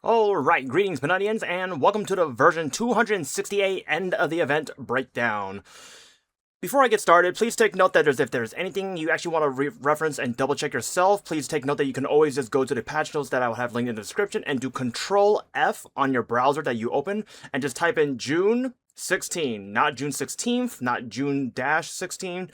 Alright, greetings Benunians, and welcome to the version 268 end of the event breakdown. Before I get started, please take note that if there's anything you actually want to reference and double check yourself, please take note that you can always just go to the patch notes that I will have linked in the description and do Control F on your browser that you open and just type in June 16, not June 16th, not June-16,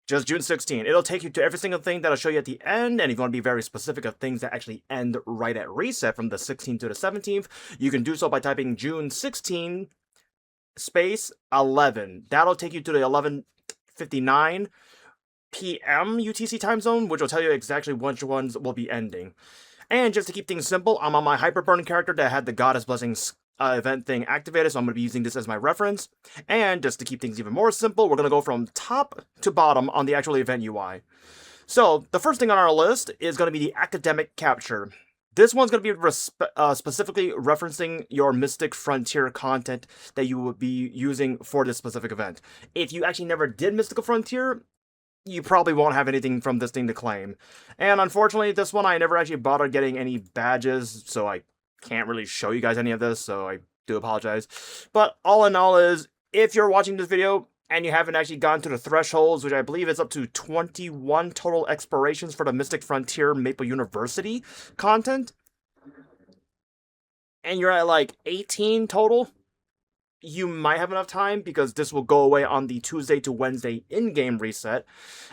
just June 16. It'll take you to every single thing that I'll show you at the end, and if you want to be very specific of things that actually end right at reset from the 16th to the 17th, you can do so by typing June 16 space 11. That'll take you to the 11:59 p.m. UTC time zone, which will tell you exactly which ones will be ending. And just to keep things simple, I'm on my Hyperburn character that had the Goddess Blessings event thing activated, so I'm going to be using this as my reference. And just to keep things even more simple, we're going to go from top to bottom on the actual event UI. So, the first thing on our list is going to be the Academic Capture. This one's going to be specifically referencing your Mystic Frontier content that you will be using for this specific event. If you actually never did Mystical Frontier, you probably won't have anything from this thing to claim. And unfortunately, this one I never actually bothered getting any badges, so I can't really show you guys any of this, so I do apologize. But all in all is, if you're watching this video and you haven't actually gone to the thresholds, which I believe is up to 21 total expirations for the Mystic Frontier Maple University content, and you're at like 18 total, you might have enough time, because this will go away on the Tuesday to Wednesday in-game reset,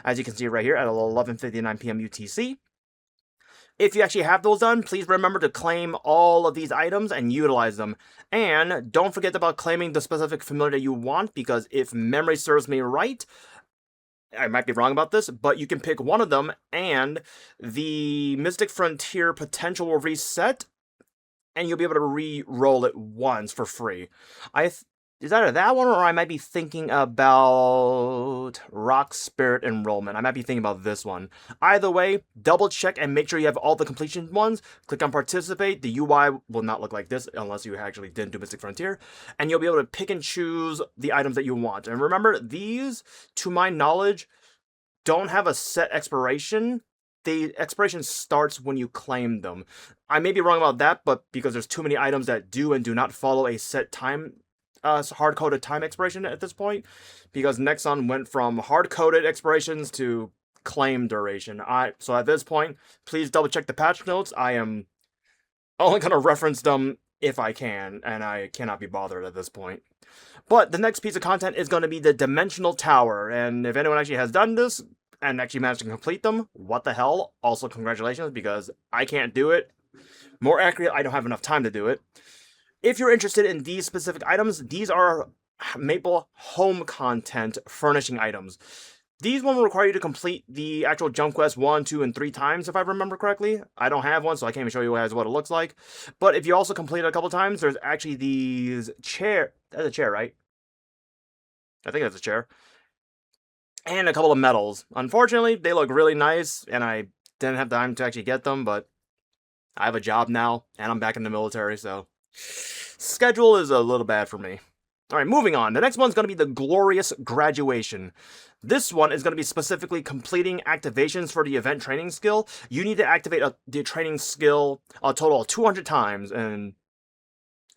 as you can see right here at 11:59 p.m. UTC. If you actually have those done, please remember to claim all of these items and utilize them. And don't forget about claiming the specific familiar that you want, because if memory serves me right, I might be wrong about this, but you can pick one of them and the Mystic Frontier potential will reset and you'll be able to re-roll it once for free. Is either that one, or I might be thinking about Rock Spirit Enrollment. I might be thinking about this one. Either way, double check and make sure you have all the completion ones. Click on Participate. The UI will not look like this unless you actually didn't do Mystic Frontier. And you'll be able to pick and choose the items that you want. And remember, these, to my knowledge, don't have a set expiration. The expiration starts when you claim them. I may be wrong about that, but because there's too many items that do and do not follow a set time hard-coded time expiration at this point, because Nexon went from hard-coded expirations to claim duration. So at this point, please double-check the patch notes. I am only going to reference them if I can, and I cannot be bothered at this point. But the next piece of content is going to be the Dimensional Tower, and if anyone actually has done this and actually managed to complete them, what the hell? Also, congratulations, because I can't do it. More accurate, I don't have enough time to do it. If you're interested in these specific items, these are Maple home content furnishing items. These will require you to complete the actual Jump Quest 1, 2, and 3 times, if I remember correctly. I don't have one, so I can't even show you guys what it looks like. But if you also complete it a couple times, there's actually these chair. That's a chair, right? I think that's a chair. And a couple of medals. Unfortunately, they look really nice, and I didn't have time to actually get them, but I have a job now, and I'm back in the military, so schedule is a little bad for me. Alright, moving on. The next one's going to be the Glorious Graduation. This one is going to be specifically completing activations for the event training skill. You need to activate the training skill a total of 200 times, and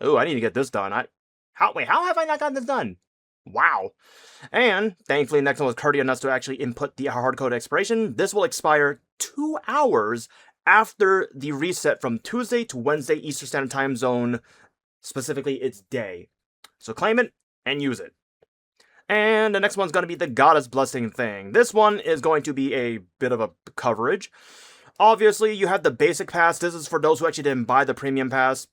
oh, I need to get this done. How have I not gotten this done? Wow. And thankfully, Nexon was courteous enough to actually input the hard-code expiration. This will expire 2 hours after the reset from Tuesday to Wednesday Eastern Standard Time Zone, specifically its day. So claim it and use it. And the next one's going to be the Goddess Blessing thing. This one is going to be a bit of a coverage. Obviously, you have the basic pass. This is for those who actually didn't buy the premium pass.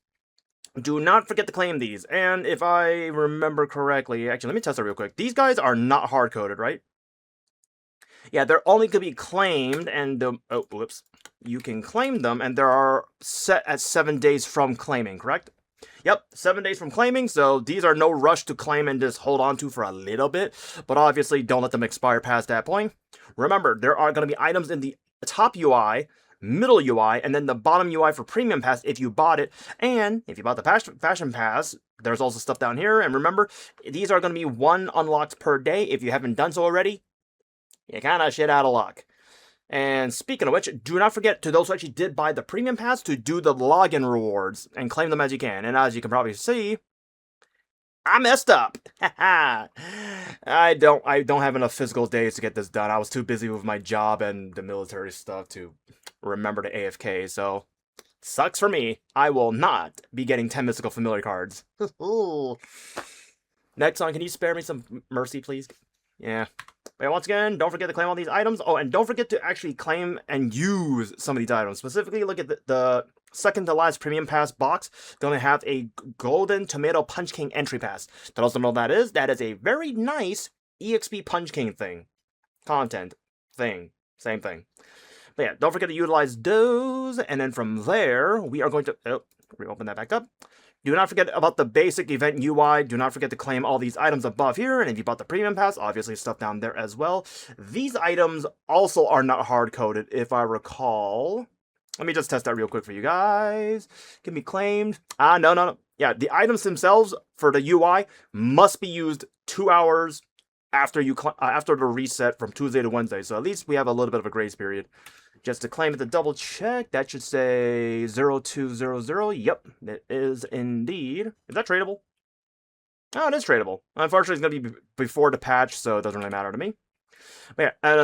Do not forget to claim these. And if I remember correctly, actually, let me test it real quick. These guys are not hard-coded, right? Yeah, they're only going to be claimed, and oh, whoops. You can claim them, and they are set at 7 days from claiming, correct? Yep, 7 days from claiming, so these are no rush to claim and just hold on to for a little bit, but obviously don't let them expire past that point. Remember, there are going to be items in the top UI, middle UI, and then the bottom UI for Premium Pass if you bought it, and if you bought the Fashion Pass, there's also stuff down here, and remember, these are going to be 1 unlocked per day. If you haven't done so already, you kind of shit out of luck. And speaking of which, do not forget, to those who actually did buy the premium pass, to do the login rewards and claim them as you can. And as you can probably see, I messed up. I don't have enough physical days to get this done. I was too busy with my job and the military stuff to remember to AFK, so sucks for me. I will not be getting 10 mystical familiar cards. Next on, can you spare me some mercy, please? Yeah. But once again, don't forget to claim all these items. Oh, and don't forget to actually claim and use some of these items. Specifically, look at the second to last premium pass box. Going to have a golden tomato Punch King entry pass. To also know what that is a very nice EXP Punch King thing. Content thing. Same thing. But yeah, don't forget to utilize those. And then from there, we are going to reopen that back up. Do not forget about the basic event UI. Do not forget to claim all these items above here. And if you bought the premium pass, obviously stuff down there as well. These items also are not hard-coded, if I recall. Let me just test that real quick for you guys. Can be claimed. No. Yeah, the items themselves for the UI must be used 2 hours after the reset from Tuesday to Wednesday. So at least we have a little bit of a grace period. Just to claim it to double check, that should say 0200. Yep, it is indeed. Is that tradable? Oh, it is tradable. Unfortunately, it's going to be before the patch, so it doesn't really matter to me. But yeah, and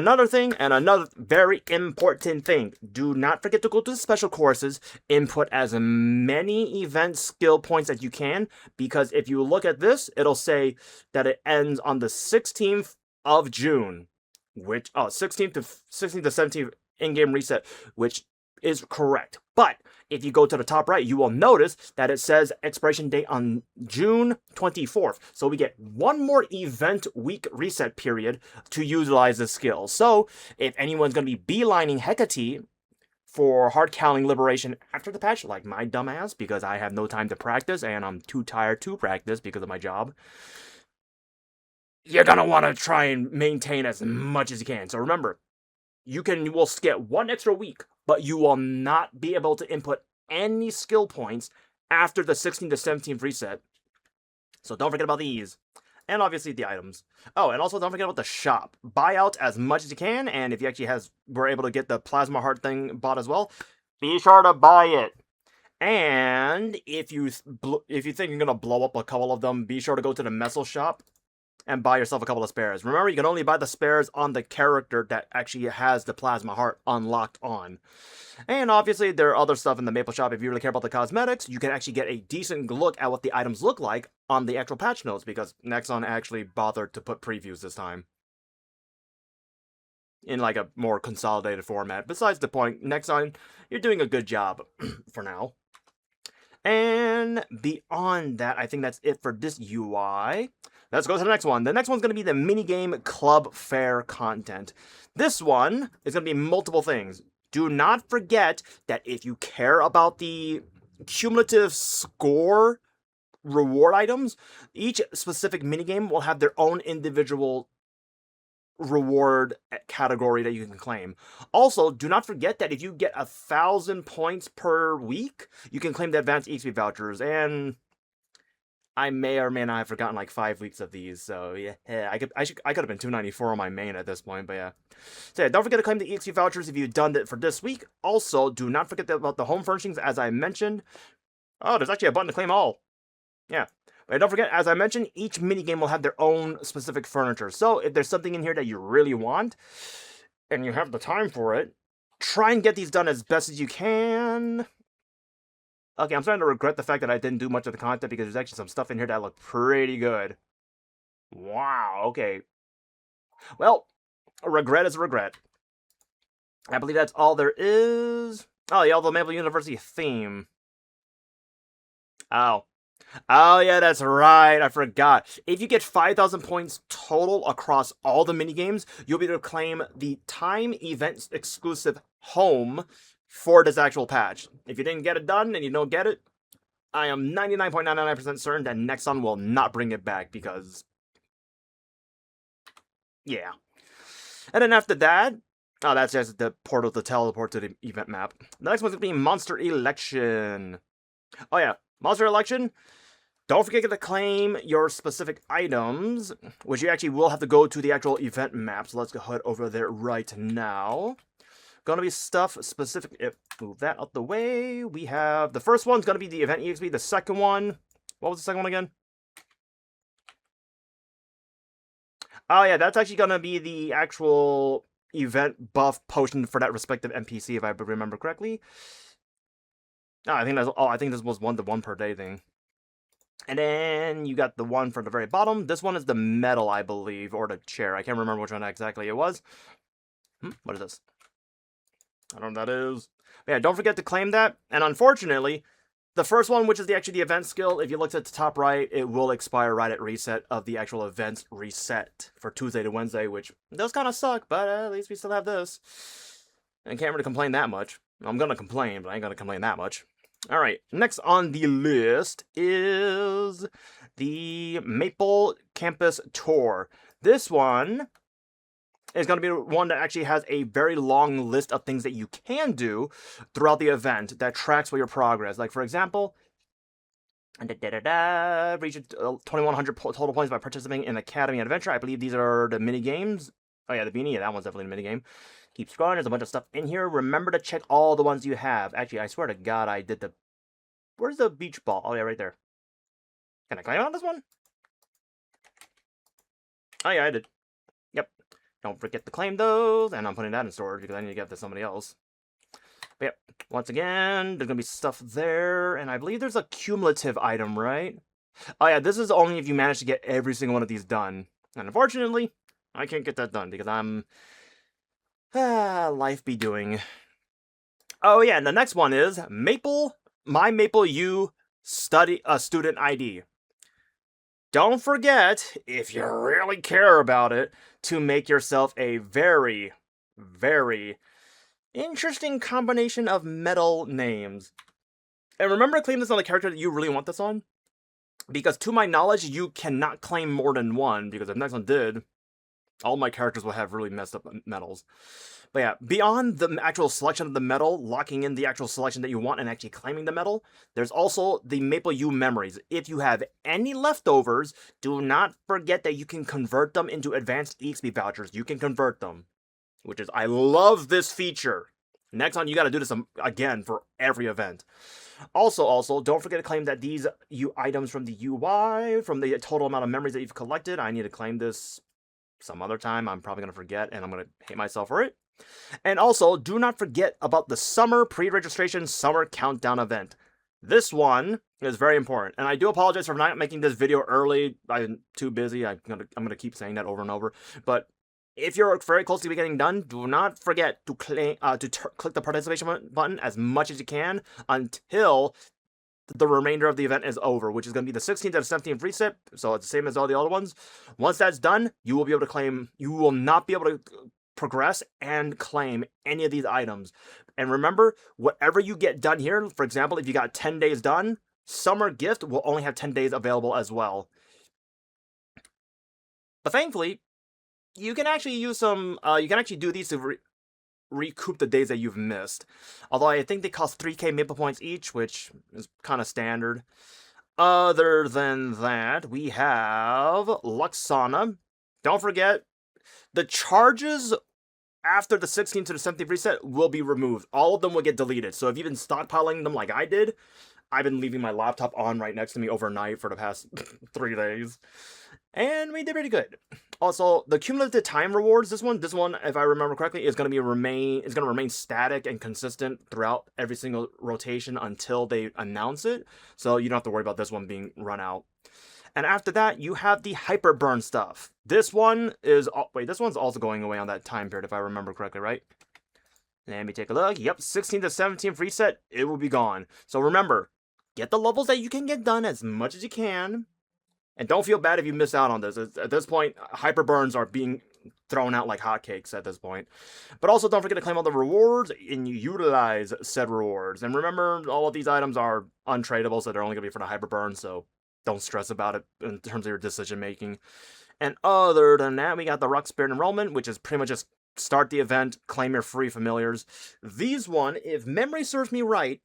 another very important thing. Do not forget to go to the special courses, input as many event skill points as you can, because if you look at this, it'll say that it ends on the 16th of June, which, 16th to 17th in-game reset, which is correct. But if you go to the top right, you will notice that it says expiration date on June 24th. So we get one more event week reset period to utilize this skill. So if anyone's going to be beelining Hecate for hard counting liberation after the patch, like my dumbass, because I have no time to practice and I'm too tired to practice because of my job, you're going to want to try and maintain as much as you can. So remember, you will get 1 extra week, but you will not be able to input any skill points after the 16th to 17th reset. So don't forget about these. And obviously the items. Oh, and also don't forget about the shop. Buy out as much as you can, and if you actually were able to get the plasma heart thing bought as well, be sure to buy it. And if you think you're going to blow up a couple of them, be sure to go to the Messel shop and buy yourself a couple of spares. Remember, you can only buy the spares on the character that actually has the plasma heart unlocked on. And obviously, there are other stuff in the Maple shop. If you really care about the cosmetics, you can actually get a decent look at what the items look like on the actual patch notes, because Nexon actually bothered to put previews this time in like a more consolidated format. Besides the point, Nexon, you're doing a good job for now. And beyond that, I think that's it for this UI. Let's go to the next one. The next one's going to be the minigame club fair content. This one is going to be multiple things. Do not forget that if you care about the cumulative score reward items, each specific minigame will have their own individual reward category that you can claim. Also, do not forget that if you get 1,000 points per week, you can claim the advanced EXP vouchers, and I may or may not have forgotten like 5 weeks of these, so yeah, I could have been 294 on my main at this point, but yeah. So yeah, don't forget to claim the EXP vouchers if you've done it for this week. Also, do not forget about the home furnishings, as I mentioned. Oh, there's actually a button to claim all. Yeah. But don't forget, as I mentioned, each minigame will have their own specific furniture. So if there's something in here that you really want, and you have the time for it, try and get these done as best as you can. Okay, I'm starting to regret the fact that I didn't do much of the content, because there's actually some stuff in here that looked pretty good. Wow, okay. Well, a regret is a regret. I believe that's all there is. Oh, yeah, the Maple University theme. Oh, yeah, that's right. I forgot. If you get 5,000 points total across all the minigames, you'll be able to claim the time event exclusive home for this actual patch. If you didn't get it done and you don't get it, I am 99.99% certain that Nexon will not bring it back, because yeah. And then after that, oh, that's just the portal to teleport to the event map. The next one's going to be Monster Election. Oh yeah, Monster Election. Don't forget to claim your specific items, which you actually will have to go to the actual event map. So let's go head over there right now. Gonna be stuff specific. Move that out the way. We have the first one's gonna be the event EXP. The second one, what was the second one again? Oh yeah, that's actually gonna be the actual event buff potion for that respective NPC, if I remember correctly. No, I think that's. Oh, I think this was the one per day thing. And then you got the one for the very bottom. This one is the medal, I believe, or the chair. I can't remember which one exactly it was. What is this? I don't know what that is. But yeah, don't forget to claim that. And unfortunately, the first one, which is actually the event skill, if you look at the top right, it will expire right at reset of the actual events reset for Tuesday to Wednesday, which does kind of suck, but at least we still have this. I can't really complain that much. I'm going to complain, but I ain't going to complain that much. All right, next on the list is the Maple Campus Tour. This one is going to be one that actually has a very long list of things that you can do throughout the event that tracks for your progress. Like, for example, reach 2,100 total points by participating in Academy Adventure. I believe these are the mini games. Oh yeah, the beanie. Yeah, that one's definitely a mini game. Keep scrolling. There's a bunch of stuff in here. Remember to check all the ones you have. Actually, I swear to God, I did the... Where's the beach ball? Oh yeah, right there. Can I claim on this one? Oh yeah, I did. Yep. Don't forget to claim those. And I'm putting that in storage because I need to give to somebody else. But yep. Once again, there's going to be stuff there. And I believe there's a cumulative item, right? Oh yeah, this is only if you manage to get every single one of these done. And unfortunately, I can't get that done because I'm... life be doing. Oh yeah, and the next one is My Maple U student ID. Don't forget, if you really care about it, to make yourself a very, very interesting combination of metal names. And remember to claim this on the character that you really want this on. Because to my knowledge, you cannot claim more than one, because if the next one did, all my characters will have really messed up medals. But yeah, beyond the actual selection of the medal, locking in the actual selection that you want and actually claiming the medal, there's also the Maple U memories. If you have any leftovers, do not forget that you can convert them into advanced EXP vouchers. You can convert them, which is, I love this feature. Next on, you got to do this again for every event. Also, don't forget to claim that these items from the UI, from the total amount of memories that you've collected. I need to claim this some other time. I'm probably going to forget, and I'm going to hate myself for it. And also, do not forget about the summer pre-registration summer countdown event. This one is very important, and I do apologize for not making this video early. I'm too busy. I'm gonna keep saying that over and over. But if you're very close to getting done, do not forget to click the participation button as much as you can until the remainder of the event is over, which is going to be the 16th and 17th reset. So it's the same as all the other ones. Once that's done, you will be able to claim. You will not be able to progress and claim any of these items. And remember, whatever you get done here, for example, if you got 10 days done, Summer Gift will only have 10 days available as well. But thankfully, you can actually use some, you can actually do these to recoup the days that you've missed. Although I think they cost 3k Maple points each, which is kind of standard. Other than that, we have Luxe Sauna. Don't forget, the charges after the 16th to the 17th reset will be removed. All of them will get deleted. So if you've been stockpiling them like I did, I've been leaving my laptop on right next to me overnight for the past 3 days. And we did pretty good. Also, the cumulative time rewards, this one, if I remember correctly, is going to remain static and consistent throughout every single rotation until they announce it. So you don't have to worry about this one being run out. And after that, you have the hyper burn stuff. This one is... Wait, this one's also going away on that time period, if I remember correctly, right? Let me take a look. Yep, 16th to 17th reset, it will be gone. So remember, get the levels that you can get done as much as you can. And don't feel bad if you miss out on this. At this point, hyper burns are being thrown out like hotcakes at this point. But also, don't forget to claim all the rewards and utilize said rewards. And remember, all of these items are untradeable, so they're only going to be for the hyper burn, so don't stress about it in terms of your decision making. And other than that, we got the Rock Spirit Enrollment, which is pretty much just start the event, claim your free familiars. These one, if memory serves me right,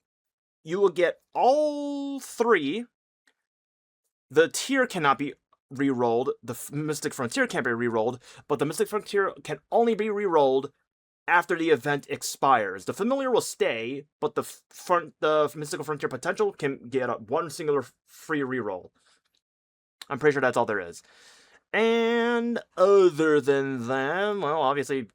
you will get all 3. The tier cannot be re-rolled. The Mystic Frontier can't be re-rolled, but the Mystic Frontier can only be re-rolled after the event expires. The familiar will stay, but the Mystical Frontier Potential can get one singular free reroll. I'm pretty sure that's all there is. And other than that, well, obviously,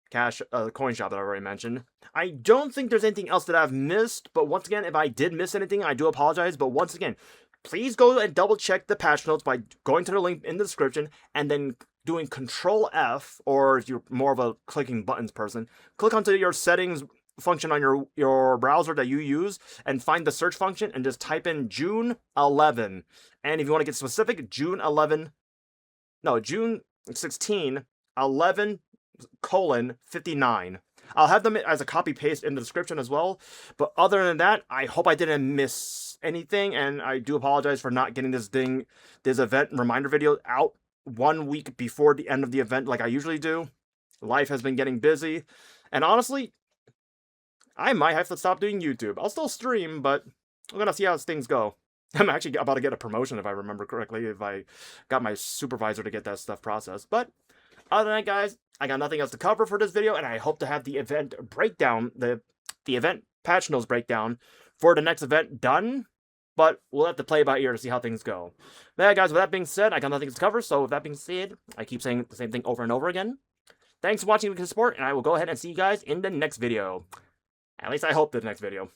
cash, coin shop that I already mentioned. I don't think there's anything else that I've missed, but once again, if I did miss anything, I do apologize. But once again, please go and double check the patch notes by going to the link in the description and then doing Control F, or if you're more of a clicking buttons person, click onto your settings function on your browser that you use and find the search function and just type in June 11. And if you want to get specific, June 16, 11:59. I'll have them as a copy paste in the description as well. But other than that, I hope I didn't miss anything, and I do apologize for not getting this event reminder video out 1 week before the end of the event like I usually do. Life has been getting busy, and honestly, I might have to stop doing YouTube. I'll still stream, but we're gonna see how things go. I'm actually about to get a promotion if I remember correctly, if I got my supervisor to get that stuff processed. But other than that, guys, I got nothing else to cover for this video, and I hope to have the event breakdown, the event patch notes breakdown for the next event done, but we'll have to play by ear to see how things go. But yeah, guys, with that being said, I got nothing to cover, so with that being said, I keep saying the same thing over and over again. Thanks for watching the support, and I will go ahead and see you guys in the next video. At least I hope the next video.